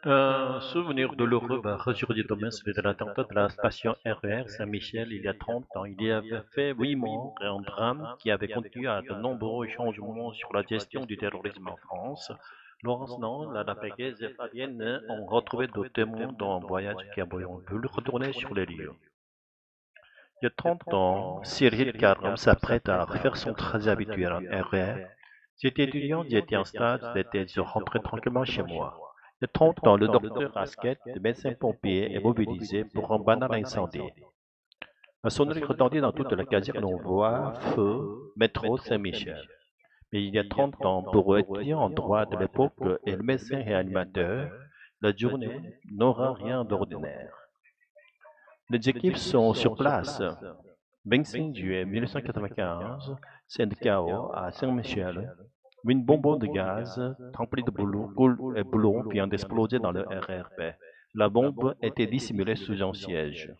Un souvenir douloureux va ressurgir demain, celui de l'attentat de la station RER Saint-Michel il y a 30 ans. Il y avait fait 8 morts et un drame qui avait conduit à de nombreux changements sur la gestion du terrorisme en France. Laurence Nant, Lana Pegues et Fabienne ont retrouvé d'autres témoins dans un voyage qui a voulu retourner sur les lieux. Il y a 30 ans, Cyril Caram s'apprête à refaire son trajet habituel en RER. J'étais étudiant, j'étais en stage d'été, je rentrais tranquillement chez moi. Il y a 30 ans, le docteur Asquette, le médecin pompier, est mobilisé pour un banal incendie. La sonnerie retentit dans toute la caserne, on voit feu, métro Saint-Michel. Mais il y a 30 ans, pour étudiant en droit de l'époque et le médecin réanimateur, la journée n'aura rien d'ordinaire. Les équipes sont sur place. 25 juillet 1995, c'est le chaos à Saint-Michel. Une bombe de gaz remplie de boulons vient d'exploser dans le RRP. La bombe était dissimulée sous un siège.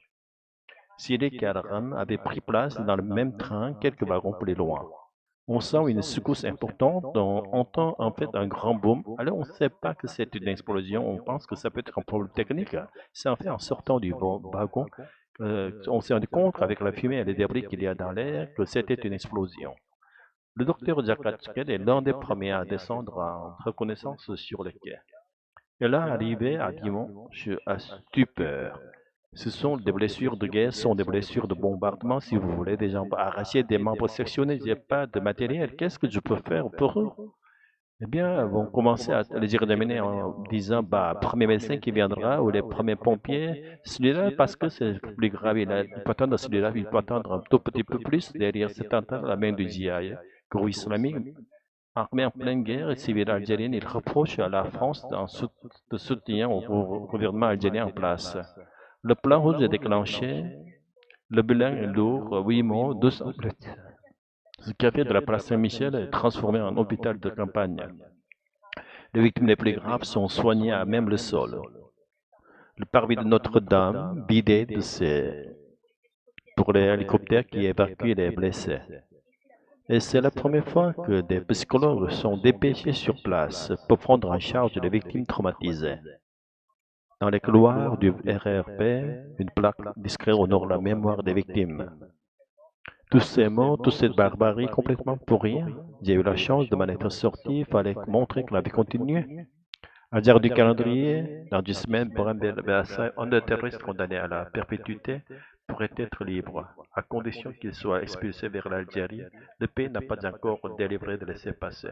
Cyril Caram avait pris place dans le même train quelques wagons plus loin. On sent une secousse importante, on entend en fait un grand boom. Alors on ne sait pas que c'est une explosion, on pense que ça peut être un problème technique. C'est en fait en sortant du wagon, on s'est rendu compte avec la fumée et les débris qu'il y a dans l'air que c'était une explosion. Le docteur Zakatchkel est l'un des premiers à descendre en reconnaissance sur le quai. Et là, arrivé à dimanche, à stupeur. Ce sont des blessures de guerre, ce sont des blessures de bombardement, si vous voulez, des jambes arrachées, des membres sectionnés, j'ai pas de matériel. Qu'est-ce que je peux faire pour eux? Eh bien, vont commencer à les examiner en disant, bah, premier médecin qui viendra ou les premiers pompiers, celui-là, parce que c'est plus grave, il peut attendre celui-là, il peut attendre un tout petit peu plus derrière cet attentat, la main du GIA, groupe islamique, armé en pleine guerre, civile algérienne, il reproche à la France de soutenir au gouvernement algérien en place. Le plan rouge est déclenché, le bilan est lourd, 8 morts, 200 blessés. Ce quartier de la place Saint-Michel est transformé en hôpital de campagne. Les victimes les plus graves sont soignées à même le sol. Le parvis de Notre-Dame, vidé pour les hélicoptères qui évacuent les blessés. Et c'est la première fois que des psychologues sont dépêchés sur place pour prendre en charge les victimes traumatisées. Dans les couloirs du RRP, une plaque discrète honore la mémoire des victimes. Tous ces mots, toute cette barbarie complètement pour rien. J'ai eu la chance de m'en être sorti, il fallait montrer que la vie continuait. À dire du calendrier, dans 10 semaines, Boran Belsaï, un des terroristes condamné à la perpétuité, pourrait être libre, à condition qu'il soit expulsé vers l'Algérie. Le pays n'a pas encore délivré de laissez-passer.